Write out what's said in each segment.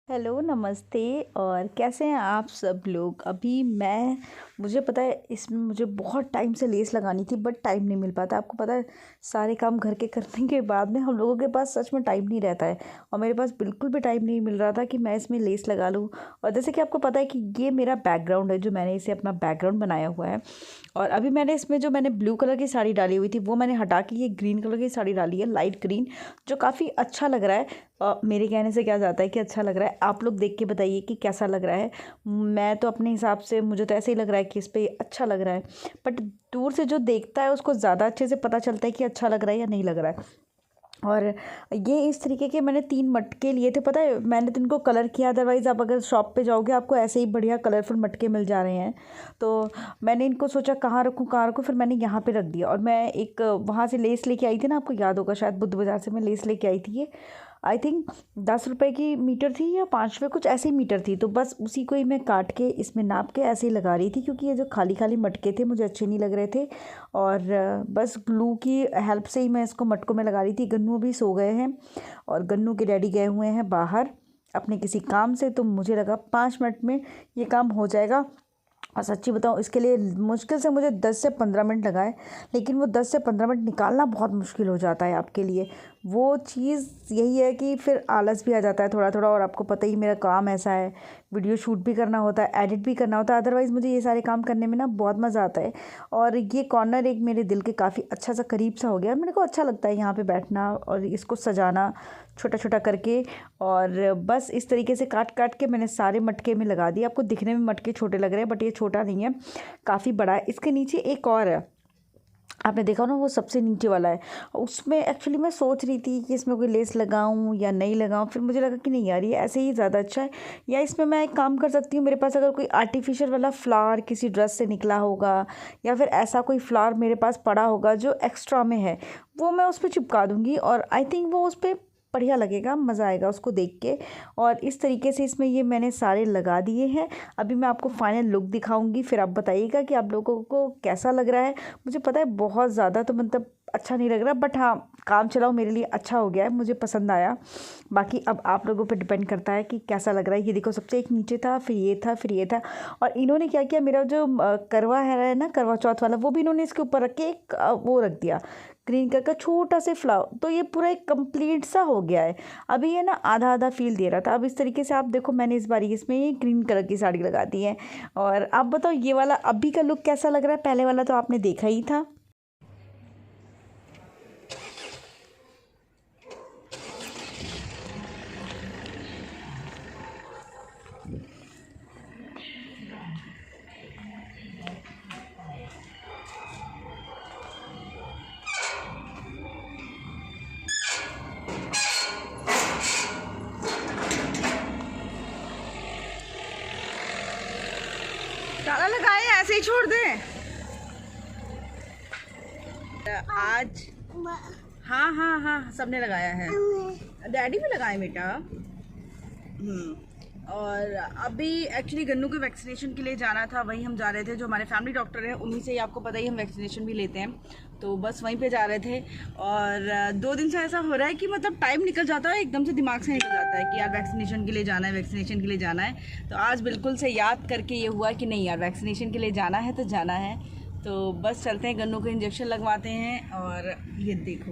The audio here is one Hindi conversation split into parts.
हेलो, नमस्ते। और कैसे हैं आप सब लोग? मुझे पता है इसमें मुझे बहुत टाइम से लेस लगानी थी, बट टाइम नहीं मिल पाता। आपको पता है, सारे काम घर के करने के बाद में हम लोगों के पास सच में टाइम नहीं रहता है। और मेरे पास बिल्कुल भी टाइम नहीं मिल रहा था कि मैं इसमें लेस लगा लूँ। और जैसे कि आपको पता है कि ये मेरा बैकग्राउंड है, जो मैंने इसे अपना बैकग्राउंड बनाया हुआ है। और अभी मैंने ब्लू कलर की साड़ी डाली हुई थी, वो मैंने हटा के ये ग्रीन कलर की साड़ी डाली है, लाइट ग्रीन, जो काफ़ी अच्छा लग रहा है। मेरे कहने से क्या जाता है कि अच्छा लग रहा है। आप लोग देख के बताइए कि कैसा लग रहा है। मैं तो अपने हिसाब से, मुझे तो ऐसे ही लग रहा है कि इस पे अच्छा लग रहा है। बट दूर से जो देखता है उसको ज़्यादा अच्छे से पता चलता है कि अच्छा लग रहा है या नहीं लग रहा है। और ये इस तरीके के मैंने 3 मटके लिए थे। पता है, मैंने तो इनको कलर किया, अदरवाइज़ आप अगर शॉप पे जाओगे आपको ऐसे ही बढ़िया कलरफुल मटके मिल जा रहे हैं। तो मैंने इनको सोचा कहाँ रखूँ, फिर मैंने यहाँ पे रख दिया। और मैं एक वहाँ से लेस लेके आई थी ना, आपको याद होगा शायद, बुद्ध बाज़ार से मैं लेस लेके आई थी। ये आई थिंक 10 रुपए की मीटर थी या 5 रुपये, कुछ ऐसी मीटर थी। तो बस उसी को ही मैं काट के इसमें नाप के ऐसे ही लगा रही थी, क्योंकि ये जो खाली खाली मटके थे मुझे अच्छे नहीं लग रहे थे। और बस ग्लू की हेल्प से ही मैं इसको मटकों में लगा रही थी। गन्नू अभी सो गए हैं और गन्नू के डैडी गए हुए हैं बाहर अपने किसी काम से। तो मुझे लगा 5 मिनट में ये काम हो जाएगा। और सच्ची बताऊँ, इसके लिए मुश्किल से मुझे 10 से 15 मिनट लगाए। लेकिन वो 10 से 15 मिनट निकालना बहुत मुश्किल हो जाता है आपके लिए। वो चीज़ यही है कि फिर आलस भी आ जाता है थोड़ा थोड़ा। और आपको पता ही मेरा काम ऐसा है, वीडियो शूट भी करना होता है, एडिट भी करना होता है। अदरवाइज़ मुझे ये सारे काम करने में ना बहुत मज़ा आता है। और ये कॉर्नर एक मेरे दिल के काफ़ी अच्छा सा करीब सा हो गया। मेरे को अच्छा लगता है यहाँ पे बैठना और इसको सजाना छोटा छोटा करके। और बस इस तरीके से काट काट के मैंने सारे मटके में लगा दिए। आपको दिखने में मटके छोटे लग रहे हैं, बट ये छोटा नहीं है, काफ़ी बड़ा है। इसके नीचे एक और है, आपने देखा ना, वो सबसे नीचे वाला है। उसमें एक्चुअली मैं सोच रही थी कि इसमें कोई लेस लगाऊं या नहीं लगाऊं। फिर मुझे लगा कि नहीं यार, ये ऐसे ही ज़्यादा अच्छा है। या इसमें मैं एक काम कर सकती हूँ, मेरे पास अगर कोई आर्टिफिशियल वाला फ्लावर किसी ड्रेस से निकला होगा, या फिर ऐसा कोई फ्लावर मेरे पास पड़ा होगा जो एक्स्ट्रा में है, वो मैं उस पर चिपका दूँगी। और आई थिंक वो उस पर बढ़िया लगेगा, मज़ा आएगा उसको देख के। और इस तरीके से इसमें ये मैंने सारे लगा दिए हैं। अभी मैं आपको फाइनल लुक दिखाऊंगी, फिर आप बताइएगा कि आप लोगों को कैसा लग रहा है। मुझे पता है बहुत ज़्यादा तो मतलब अच्छा नहीं लग रहा, बट हाँ, काम चलाओ मेरे लिए अच्छा हो गया है, मुझे पसंद आया। बाकी अब आप लोगों पे डिपेंड करता है कि कैसा लग रहा है। ये देखो, सबसे एक नीचे था, फिर ये था, फिर ये था। और इन्होंने क्या किया, मेरा जो करवा है ना, करवा चौथ वाला, वो भी इन्होंने इसके ऊपर रख के एक वो रख दिया, ग्रीन कलर का छोटा से फ्लावर। तो ये पूरा एक कंप्लीट सा हो गया है। अभी ये ना आधा आधा फील दे रहा था। अब इस तरीके से आप देखो, मैंने इस बार इसमें ये ग्रीन कलर की साड़ी लगा दी है। और आप बताओ, ये वाला अभी का लुक कैसा लग रहा है? पहले वाला तो आपने देखा ही था। ताला लगाए, ऐसे ही छोड़ दें आज? हाँ हाँ हाँ, सबने लगाया है, डैडी भी लगाए बेटा। और अभी एक्चुअली गन्नू के वैक्सीनेशन के लिए जाना था, वहीं हम जा रहे थे। जो हमारे फैमिली डॉक्टर हैं उन्हीं से ही, आपको पता ही, हम वैक्सीनेशन भी लेते हैं। तो बस वहीं पे जा रहे थे। और 2 दिन से ऐसा हो रहा है कि मतलब टाइम निकल जाता है, एकदम से दिमाग से निकल जाता है कि यार वैक्सीनेशन के लिए जाना है, वैक्सीनेशन के लिए जाना है। तो आज बिल्कुल से याद करके ये हुआ कि नहीं यार, वैक्सीनेशन के लिए जाना है तो जाना है। तो बस चलते हैं, गन्नू को इंजेक्शन लगवाते हैं। और ये देखो,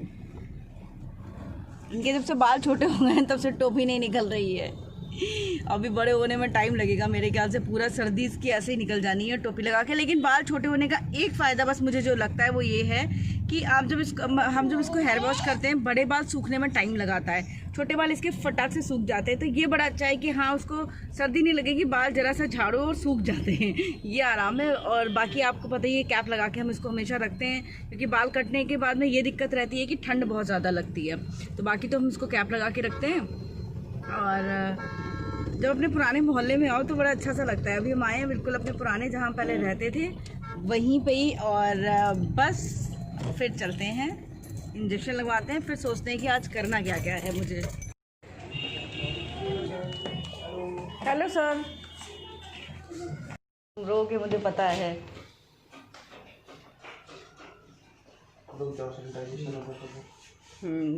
इनके जब से बाल छोटे हो गए हैं तब से टोपी नहीं निकल रही है। अभी बड़े होने में टाइम लगेगा मेरे ख्याल से, पूरा सर्दी इसकी ऐसे ही निकल जानी है टोपी लगा के। लेकिन बाल छोटे होने का एक फ़ायदा बस मुझे जो लगता है वो ये है कि हम जब इसको हेयर वॉश करते हैं, बड़े बाल सूखने में टाइम लगाता है, छोटे बाल इसके फटाक से सूख जाते हैं। तो ये बड़ा अच्छा है कि हाँ, उसको सर्दी नहीं लगेगी, बाल जरा सा झाड़ो और सूख जाते हैं, ये आराम है। और बाकी आपको पता ही है, कैप लगा के हम इसको हमेशा रखते हैं, क्योंकि बाल कटने के बाद में ये दिक्कत रहती है कि ठंड बहुत ज़्यादा लगती है। तो बाकी तो हम इसको कैप लगा के रखते हैं। और जब अपने पुराने मोहल्ले में आओ तो बड़ा अच्छा सा लगता है। अभी हम आए हैं बिल्कुल अपने पुराने, जहाँ पहले रहते थे, वहीं पे ही। और बस फिर चलते हैं, इंजेक्शन लगवाते हैं, फिर सोचते हैं कि आज करना क्या क्या है मुझे। हेलो सर, रो के मुझे पता है।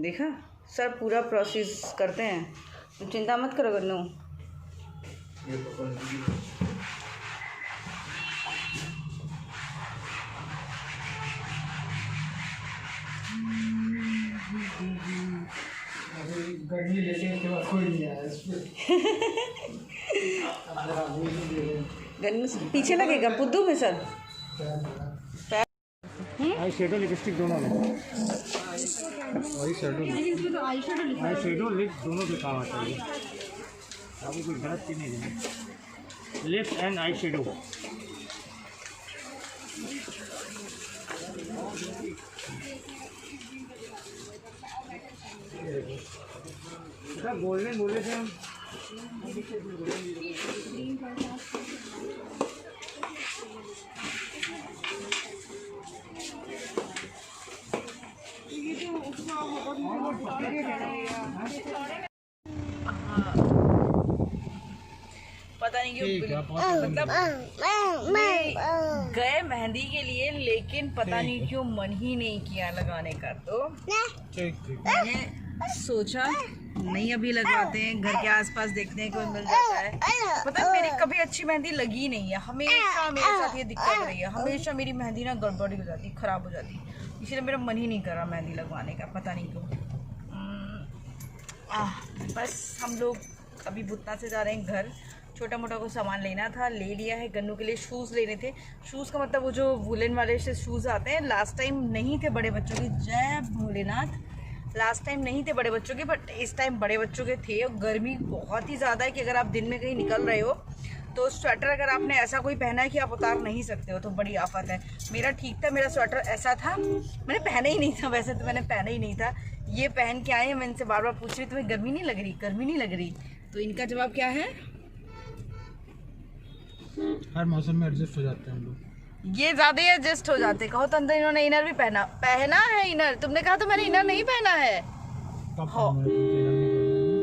देखा सर, पूरा प्रोसेस करते हैं, चिंता मत करो गन्नू। गर्मी लेने के बाद कोई नहीं आया इस पे। गन्नू पीछे लगेगा पुद्दू में सर। आई शेडो लिपस्टिक दोनों में। आई शेडो लिप दोनों पे काम आता है। अभी कोई गलत चीज़ नहीं है। Lip and eye shadow. Golden बोले थे हम। पता नहीं क्यों मतलब गए मेहंदी के लिए, लेकिन पता नहीं क्यों मन ही नहीं किया लगाने का। तो मैंने सोचा नहीं अभी लगवाते हैं, घर के आसपास देखने को मिल जाता है। पता है मेरी कभी अच्छी मेहंदी लगी नहीं है, हमेशा मेरे साथ ये दिक्कत रही है। हमेशा मेरी मेहंदी ना गड़बड़ी हो जाती, खराब हो जाती, इसलिए मेरा मन ही नहीं कर रहा मेहंदी लगवाने का, पता नहीं क्यों। बस हम लोग अभी भुतना से जा रहे हैं घर। छोटा मोटा कुछ सामान लेना था, ले लिया है। गन्नू के लिए शूज़ लेने थे। शूज़ का मतलब वो जो वुलन वाले से शूज़ आते हैं, लास्ट टाइम नहीं थे बड़े बच्चों के। जय भोलेनाथ, लास्ट टाइम नहीं थे बड़े बच्चों के, बट इस टाइम बड़े बच्चों के थे। और गर्मी बहुत ही ज़्यादा है कि अगर आप दिन में कहीं निकल रहे हो तो स्वेटर अगर आपने ऐसा कोई पहना है कि आप उतार नहीं सकते हो तो बड़ी आफत है। मेरा ठीक था, मेरा स्वेटर ऐसा था, मैंने पहना ही नहीं था। वैसे तो मैंने पहना ही नहीं था। ये पहन के आए हैं। मैं इनसे बार बार पूछ रही तुम्हें गर्मी नहीं लग रही, गर्मी नहीं लग रही? तो इनका जवाब क्या है? हर मौसम में एडजस्ट हो जाते हैं हम लोग। ये ज्यादा ही एडजस्ट हो जाते। कहो तो अंदर इन्होंने इनर भी पहना है इनर। तुमने कहा तो मैंने इनर नहीं पहना है।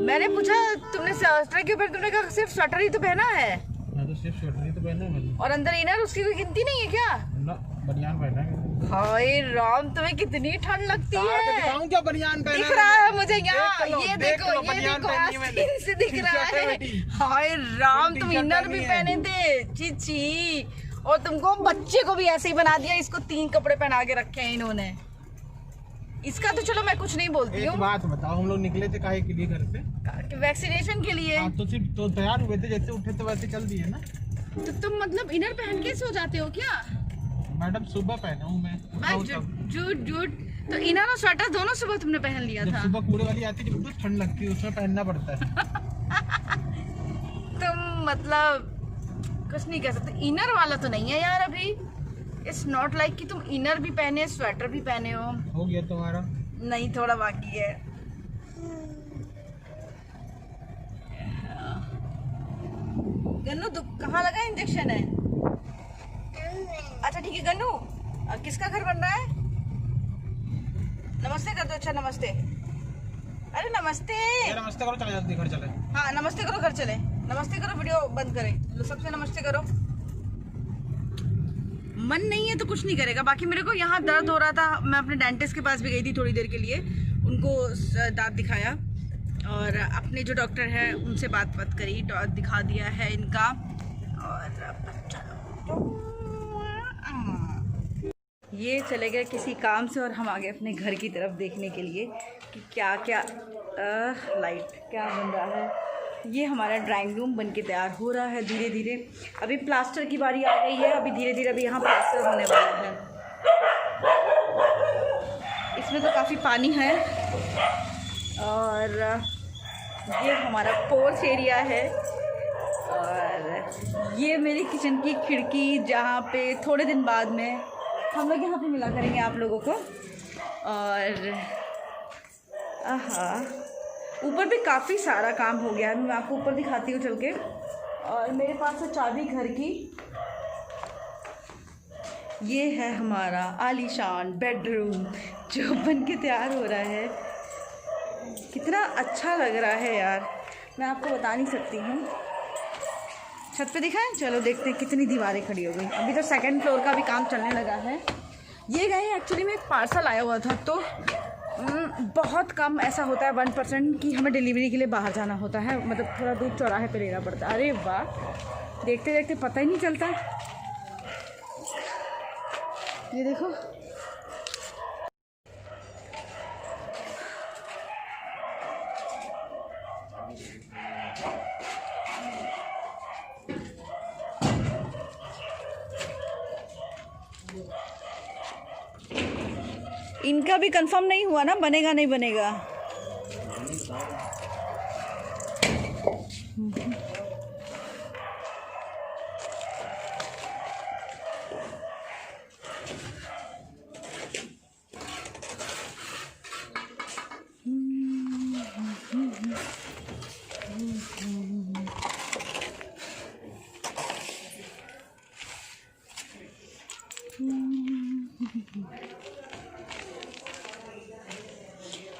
मैंने पूछा तुमने स्वेटर के ऊपर, तुमने कहा सिर्फ स्वेटर ही तो पहना है। मैं तो सिर्फ स्वेटर ही तो पहना है मैंने। और अंदर इनर उसकी कोई गिनती नहीं है क्या? ना, बनियान पहना है। हाय राम, तुम्हें कितनी ठंड लगती है। दिखाऊं क्या बनियान पहना है? दिख रहा है मुझे यहाँ, ये देखो बनियान से दिख रहा है। हाय राम, तुम इनर भी पहने थे, चीची। और तुमको बच्चे को भी ऐसे ही बना दिया। इसको 3 कपड़े पहना के रखे हैं इन्होंने। इसका तो चलो मैं कुछ नहीं बोलती हूँ। बात बताओ, हम लोग निकले थे काहे के लिए घर से? वैक्सीनेशन के लिए। तो सिर्फ तो तैयार हुए थे, जैसे उठे तो वैसे चल दिए ना। तो तुम मतलब इनर पहन के सो जाते हो क्या? मैडम सुबह पहना हूँ मैं। झूठ। तो इनर और स्वेटर दोनों सुबह तुमने पहन लिया था? सुबह कूड़े वाली आती है, जब ठंड लगती है उसमें पहनना पड़ता है। तुम मतलब कुछ नहीं कह सकते। इनर वाला तो नहीं है यार अभी। इट्स नॉट लाइक कि तुम इनर भी पहने स्वेटर भी पहने हो गया तुम्हारा? नहीं, थोड़ा बाकी है। गन्नू कहाँ लगा इंजेक्शन है? अच्छा ठीक है गन्नू, किसका घर बन रहा है? नमस्ते कर दो। अच्छा नमस्ते। अरे नमस्ते। नमस्ते करो, चले जल्दी घर चले। हाँ नमस्ते करो, घर चले। नमस्ते करो, वीडियो बंद करें। सबसे नमस्ते करो। मन नहीं है तो कुछ नहीं करेगा। बाकी मेरे को यहाँ दर्द हो रहा था, मैं अपने डेंटिस्ट के पास भी गई थी थोड़ी देर के लिए। उनको दांत दिखाया और अपने जो डॉक्टर है उनसे बात करी, दिखा दिया है इनका। और ये चले गए किसी काम से और हम आ गए अपने घर की तरफ देखने के लिए कि क्या क्या लाइट क्या बन रहा है। ये हमारा ड्राइंग रूम बनके तैयार हो रहा है धीरे धीरे। अभी प्लास्टर की बारी आ गई है, अभी धीरे धीरे अभी यहाँ प्लास्टर होने वाला है। इसमें तो काफ़ी पानी है। और ये हमारा पोर्च एरिया है। और ये मेरी किचन की खिड़की, जहाँ पे थोड़े दिन बाद में हम लोग यहाँ पे मिला करेंगे आप लोगों को। और ऊपर भी काफ़ी सारा काम हो गया है। मैं आपको ऊपर दिखाती हूँ चल के। और मेरे पास है चाबी घर की। ये है हमारा आलीशान बेडरूम जो बन के तैयार हो रहा है। कितना अच्छा लग रहा है यार, मैं आपको बता नहीं सकती हूँ। छत पे दिखाएं? चलो देखते हैं कितनी दीवारें खड़ी हो गई। अभी तो 2nd फ्लोर का भी काम चलने लगा है। ये गए एक्चुअली में एक पार्सल आया हुआ था, तो बहुत कम ऐसा होता है 1% कि हमें डिलीवरी के लिए बाहर जाना होता है, मतलब थोड़ा दूर चौराहे पे लेना पड़ता है। अरे वाह, देखते देखते पता ही नहीं चलता। ये देखो, इनका भी कंफर्म नहीं हुआ ना, बनेगा नहीं बनेगा।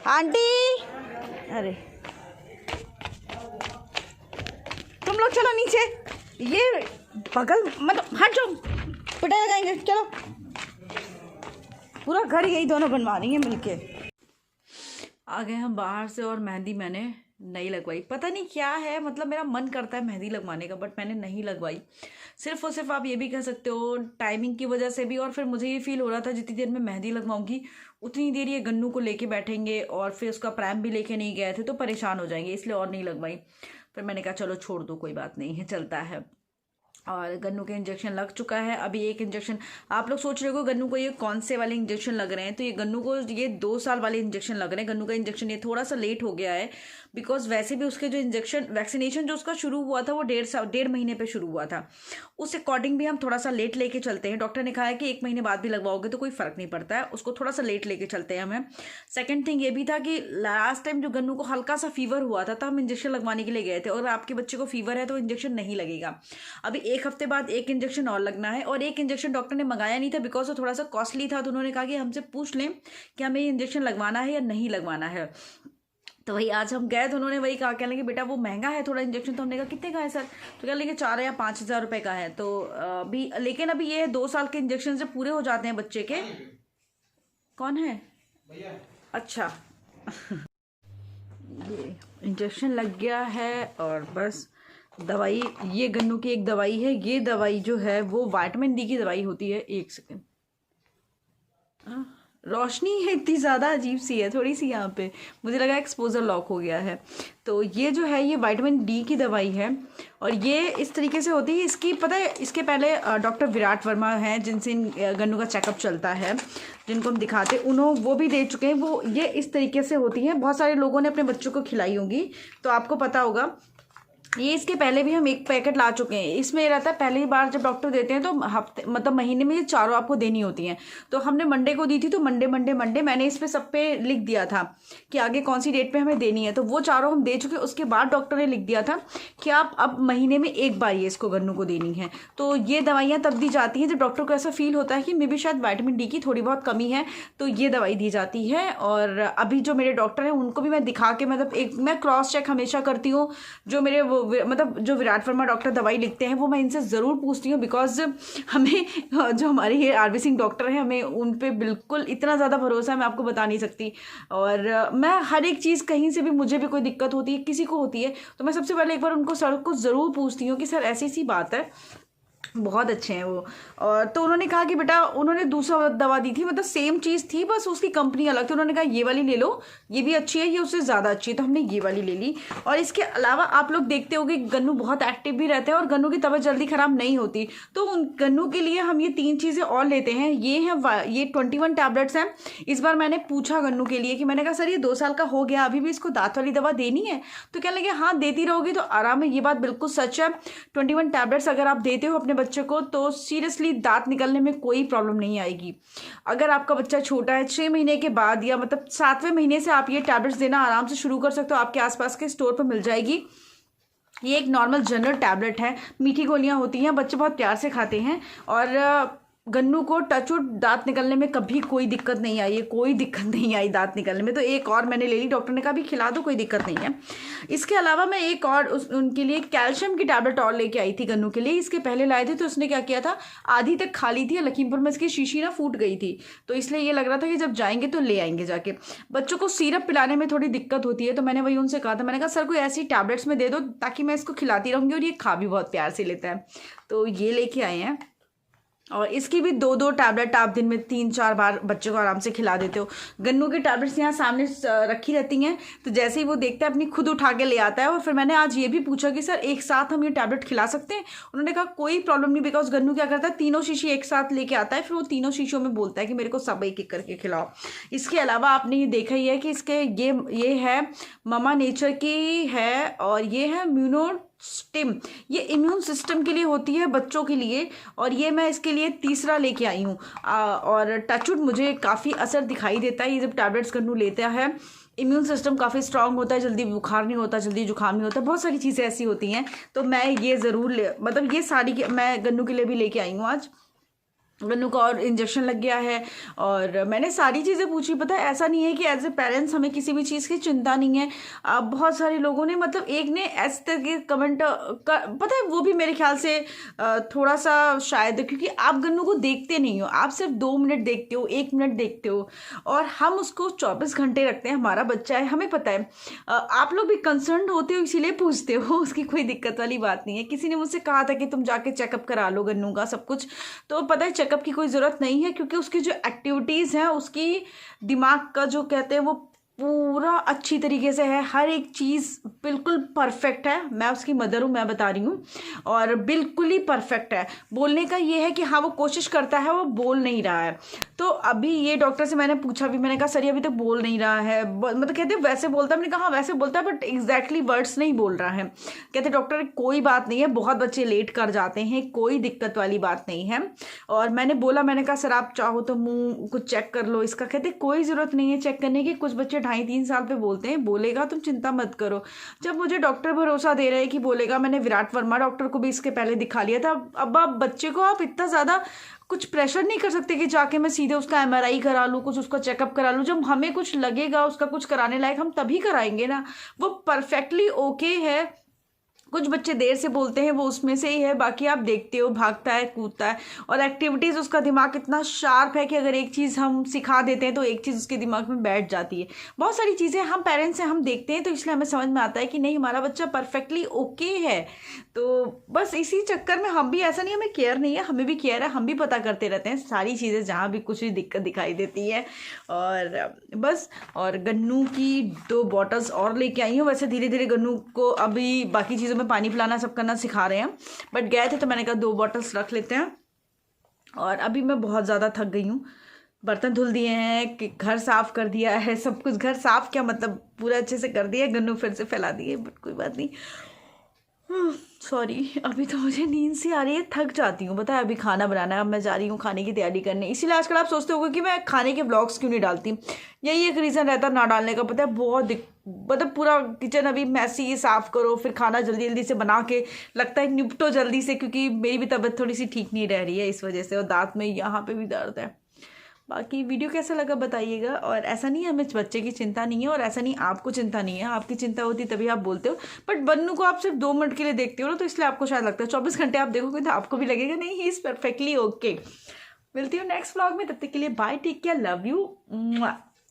आंटी, अरे तुम लोग चलो नीचे, ये बगल मतलब हट जाओ, पिटाई लगाएंगे। चलो, पूरा घर यही दोनों बनवा रही हैं मिलके। आ गए हम बाहर से और मेहंदी मैंने नहीं लगवाई। पता नहीं क्या है, मतलब मेरा मन करता है मेहंदी लगवाने का, बट मैंने नहीं लगवाई। सिर्फ और सिर्फ आप ये भी कह सकते हो टाइमिंग की वजह से भी, और फिर मुझे ये फील हो रहा था जितनी देर में मेहंदी लगवाऊंगी उतनी देर ये गन्नू को लेके बैठेंगे, और फिर उसका प्रैम भी लेके नहीं गए थे तो परेशान हो जाएंगे, इसलिए और नहीं लगवाई। फिर मैंने कहा चलो छोड़ दो, कोई बात नहीं है, चलता है। और गन्नू के इंजेक्शन लग चुका है। अभी एक इंजेक्शन, आप लोग सोच रहे हो गन्नू को ये कौन से वाले इंजेक्शन लग रहे हैं, तो ये गन्नू को ये 2 साल वाले इंजेक्शन लग रहे हैं। गन्नू का इंजेक्शन ये थोड़ा सा लेट हो गया है, बिकॉज वैसे भी उसके जो इंजेक्शन वैक्सीनेशन जो उसका शुरू हुआ था वो 1.5 महीने पे शुरू हुआ था। उस अकॉर्डिंग भी हम थोड़ा सा लेट लेके चलते हैं। डॉक्टर ने कहा है कि 1 महीने बाद भी लगवाओगे तो कोई फर्क नहीं पड़ता है, उसको थोड़ा सा लेट लेके चलते हैं हमें। सेकेंड थिंग ये भी था कि लास्ट टाइम जो गन्नू को हल्का सा फीवर हुआ था तो हम इंजेक्शन लगवाने के लिए गए थे, और आपके बच्चे को फीवर है तो इंजेक्शन नहीं लगेगा। अभी 1 हफ्ते बाद एक इंजेक्शन और लगना है, और एक इंजेक्शन डॉक्टर ने मंगाया नहीं था बिकॉज वो थोड़ा सा कॉस्टली था, तो उन्होंने कहा कि हमसे पूछ लें कि हमें ये इंजेक्शन लगवाना है या नहीं लगवाना है। तो वही आज हम गए तो उन्होंने वही कहा, कह लेंगे बेटा वो महंगा है थोड़ा इंजेक्शन। तो हमने कहा कितने का है सर, तो कह लेंगे 4 या 5 हज़ार रुपये का है। तो अभी लेकिन अभी ये 2 साल के इंजेक्शन से पूरे हो जाते हैं बच्चे के। कौन है? अच्छा ये इंजेक्शन लग गया है, और बस दवाई, ये गन्नू की एक दवाई है। ये दवाई जो है वो विटामिन डी की दवाई होती है। 1 सेकेंड, रोशनी है इतनी ज़्यादा अजीब सी है थोड़ी सी यहाँ पे, मुझे लगा एक्सपोजर लॉक हो गया है। तो ये जो है ये विटामिन डी की दवाई है, और ये इस तरीके से होती है। इसकी पता है, इसके पहले डॉक्टर विराट वर्मा हैं जिनसे गन्नू का चेकअप चलता है, जिनको हम दिखाते, उन्होंने वो भी दे चुके हैं। वो ये इस तरीके से होती है, बहुत सारे लोगों ने अपने बच्चों को खिलाई होंगी तो आपको पता होगा। ये इसके पहले भी हम 1 पैकेट ला चुके हैं। इसमें रहता है पहली बार जब डॉक्टर देते हैं तो हफ्ते मतलब महीने में ये 4 आपको देनी होती हैं। तो हमने मंडे को दी थी, तो मंडे मैंने इस पे सब पे लिख दिया था कि आगे कौन सी डेट पे हमें देनी है। तो वो 4 हम दे चुके। उसके बाद डॉक्टर ने लिख दिया था कि आप अब महीने में 1 बार ये इसको गन्नू को देनी है। तो ये दवाइयाँ तब दी जाती हैं जब डॉक्टर को ऐसा फील होता है कि मे बी शायद विटामिन डी की थोड़ी बहुत कमी है, तो ये दवाई दी जाती है। और अभी जो मेरे डॉक्टर हैं उनको भी मैं दिखा के, मतलब एक मैं क्रॉस चेक हमेशा करती हूँ। जो मेरे मतलब जो विराट वर्मा डॉक्टर दवाई लिखते हैं वो मैं इनसे ज़रूर पूछती हूँ, बिकॉज हमें जो हमारे ये आरबी सिंह डॉक्टर हैं हमें उन पे बिल्कुल इतना ज़्यादा भरोसा है, मैं आपको बता नहीं सकती। और मैं हर एक चीज़ कहीं से भी, मुझे भी कोई दिक्कत होती है, किसी को होती है, तो मैं सबसे पहले एक बार उनको सर को ज़रूर पूछती हूँ कि सर ऐसी सी बात है। बहुत अच्छे हैं वो। और तो उन्होंने कहा कि बेटा, उन्होंने दूसरा दवा दी थी, मतलब सेम चीज़ थी, बस उसकी कंपनी अलग थी। उन्होंने कहा ये वाली ले लो, ये भी अच्छी है, ये उससे ज़्यादा अच्छी है, तो हमने ये वाली ले ली। और इसके अलावा आप लोग देखते हो कि गन्नू बहुत एक्टिव भी रहते हैं और गन्नू की तबीयत जल्दी ख़राब नहीं होती। तो उन गन्नू के लिए हम ये 3 चीज़ें और लेते हैं। ये हैं, ये 21 टैबलेट्स हैं। इस बार मैंने पूछा गन्नू के लिए कि मैंने कहा सर ये 2 साल का हो गया, अभी भी इसको दांत वाली दवा देनी है? तो कहने लगे हाँ देती रहोगी तो आराम है। ये बात बिल्कुल सच है। 21 टैबलेट्स अगर आप देते हो अपने बच्चे को तो सीरियसली दांत निकलने में कोई प्रॉब्लम नहीं आएगी। अगर आपका बच्चा छोटा है, 6 महीने के बाद या मतलब 7वें महीने से आप ये टैबलेट्स देना आराम से शुरू कर सकते हो। आपके आसपास के स्टोर पर मिल जाएगी। ये एक नॉर्मल जनरल टैबलेट है, मीठी गोलियां होती हैं, बच्चे बहुत प्यार से खाते हैं। और गन्नू को टचवुड दांत निकलने में कभी कोई दिक्कत नहीं आई है, कोई दिक्कत नहीं आई दांत निकलने में। तो एक और मैंने ले ली, डॉक्टर ने कहा भी खिला दो, कोई दिक्कत नहीं है। इसके अलावा मैं एक और उनके लिए कैल्शियम की टैबलेट और लेके आई थी गन्नू के लिए। इसके पहले लाए थे तो उसने क्या किया था, आधी तक खा ली थी, लखीमपुर में इसकी शीशी ना फूट गई थी, तो इसलिए ये लग रहा था कि जब जाएंगे तो ले आएंगे जाके। बच्चों को सिरप पिलाने में थोड़ी दिक्कत होती है, तो मैंने वही उनसे कहा था, मैंने कहा सर कोई ऐसी टैबलेट्स में दे दो ताकि मैं इसको खिलाती रहूँगी, और ये खा भी बहुत प्यार से लेता है। तो ये लेके आए हैं, और इसकी भी 2-2 टैबलेट आप दिन में 3-4 बार बच्चों को आराम से खिला देते हो। गन्नू की टैबलेट्स यहाँ सामने रखी रहती हैं, तो जैसे ही वो देखता है अपनी खुद उठा के ले आता है। और फिर मैंने आज ये भी पूछा कि सर एक साथ हम ये टैबलेट खिला सकते हैं? उन्होंने कहा कोई प्रॉब्लम नहीं, बिकॉज गन्नू क्या करता है, तीनों शीशी एक साथ लेके आता है, फिर वो तीनों शीशों में बोलता है कि मेरे को सब एक एक करके खिलाओ। इसके अलावा आपने ये देखा ही है कि इसके ये है ममा नेचर की है, और ये है म्यूनोस्टिम, ये इम्यून सिस्टम के लिए होती है बच्चों के लिए, और ये मैं इसके लिए तीसरा लेके आई हूँ। और टचवुड मुझे काफ़ी असर दिखाई देता है, ये जब टैबलेट्स गन्नू लेता है इम्यून सिस्टम काफ़ी स्ट्रांग होता है, जल्दी बुखार नहीं होता, जल्दी जुकाम नहीं होता, बहुत सारी चीज़ें ऐसी होती हैं। तो मैं ये ज़रूर मतलब ये सारी मैं गन्नू के लिए भी लेके आई हूँ आज। गन्नू का और इंजेक्शन लग गया है, और मैंने सारी चीज़ें पूछी। पता है ऐसा नहीं है कि एज ए पेरेंट्स हमें किसी भी चीज़ की चिंता नहीं है। बहुत सारे लोगों ने, मतलब एक ने ऐसे तरह के कमेंट पता है वो भी मेरे ख्याल से थोड़ा सा शायद, क्योंकि आप गन्नू को देखते नहीं हो, आप सिर्फ 2 मिनट देखते हो, 1 मिनट देखते हो, और हम उसको 24 घंटे रखते हैं। हमारा बच्चा है, हमें पता है। आप लोग भी कंसर्न होते हो, इसीलिए पूछते हो, उसकी कोई दिक्कत वाली बात नहीं है। किसी ने मुझसे कहा था कि तुम जाके चेकअप करा लो गन्नू का सब कुछ, तो पता है चेकअप की कोई ज़रूरत नहीं है, क्योंकि उसकी जो एक्टिविटीज़ हैं, उसकी दिमाग का जो कहते हैं वो पूरा अच्छी तरीके से है, हर एक चीज़ बिल्कुल परफेक्ट है। मैं उसकी मदर हूँ, मैं बता रही हूँ, और बिल्कुल ही परफेक्ट है। बोलने का ये है कि हाँ वो कोशिश करता है, वो बोल नहीं रहा है। तो अभी ये डॉक्टर से मैंने पूछा भी, मैंने कहा सर ये अभी तक बोल नहीं रहा है, मतलब कहते वैसे बोलता है। मैंने कहा हाँ वैसे बोलता है, बट एग्जैक्टली वर्ड्स नहीं बोल रहा है। कहते डॉक्टर कोई बात नहीं है, बहुत बच्चे लेट कर जाते हैं, कोई दिक्कत वाली बात नहीं है। और मैंने बोला, मैंने कहा सर आप चाहो तो मुँह कुछ चेक कर लो इसका। कहते कोई ज़रूरत नहीं है चेक करने की, कुछ बच्चे 2.5-3 साल पे बोलते हैं, बोलेगा, तुम चिंता मत करो। जब मुझे डॉक्टर भरोसा दे रहे हैं कि बोलेगा, मैंने विराट वर्मा डॉक्टर को भी इसके पहले दिखा लिया था। अब आप बच्चे को आप इतना ज़्यादा कुछ प्रेशर नहीं कर सकते कि जाके मैं सीधे उसका MRI करा लूँ, कुछ उसका चेकअप करा लूँ। जब हमें कुछ लगेगा उसका कुछ कराने लायक, हम तभी कराएंगे ना। वो परफेक्टली ओके है। कुछ बच्चे देर से बोलते हैं, वो उसमें से ही है। बाकी आप देखते हो भागता है, कूदता है, और एक्टिविटीज़ उसका दिमाग इतना शार्प है कि अगर एक चीज़ हम सिखा देते हैं तो एक चीज़ उसके दिमाग में बैठ जाती है। बहुत सारी चीज़ें हम पेरेंट्स हैं, हम देखते हैं, तो इसलिए हमें समझ में आता है कि नहीं हमारा बच्चा परफेक्टली ओके है। तो बस इसी चक्कर में हम भी, ऐसा नहीं हमें केयर नहीं है, हमें भी केयर है, हम भी पता करते रहते हैं सारी चीज़ें जहाँ भी कुछ भी दिक्कत दिखाई देती है। और बस, और गन्नू की 2 बॉटल्स और लेके आई हूँ। वैसे धीरे धीरे गन्नू को अभी बाकी चीज़ों में पानी पिलाना सब करना सिखा रहे हैं, बट गए थे तो मैंने कहा 2 बॉटल्स रख लेते हैं। और अभी मैं बहुत ज़्यादा थक गई हूँ। बर्तन धुल दिए हैं, कि घर साफ़ कर दिया है, सब कुछ, घर साफ़ क्या मतलब पूरा अच्छे से कर दिया। गन्नू फिर से फैला दिए, बट कोई बात नहीं। सॉरी, अभी तो मुझे नींद सी आ रही है, थक जाती हूँ। पता है अभी खाना बनाना है, अब मैं जा रही हूँ खाने की तैयारी करने। इसीलिए आजकल आप सोचते होगे कि मैं खाने के व्लॉग्स क्यों नहीं डालती, यही एक रीज़न रहता ना डालने का। पता है बहुत मतलब पूरा किचन अभी मैसी, साफ़ करो, फिर खाना जल्दी जल्दी से बना के लगता है निपटो जल्दी से, क्योंकि मेरी भी तबीयत थोड़ी सी ठीक नहीं रह रही है इस वजह से, और दांत में यहाँ पे भी दर्द है। बाकी वीडियो कैसा लगा बताइएगा। और ऐसा नहीं है हमें बच्चे की चिंता नहीं है, और ऐसा नहीं आपको चिंता नहीं है, आपकी चिंता होती तभी आप बोलते हो। बट बन्नू को आप सिर्फ 2 मिनट के लिए देखते हो ना, तो इसलिए आपको शायद लगता है 24 घंटे आप देखोगे तो आपको भी लगेगा नहीं ही इज़ परफेक्टली ओके। मिलती हूँ नेक्स्ट व्लॉग में, तब तक के लिए bye, take care, love you.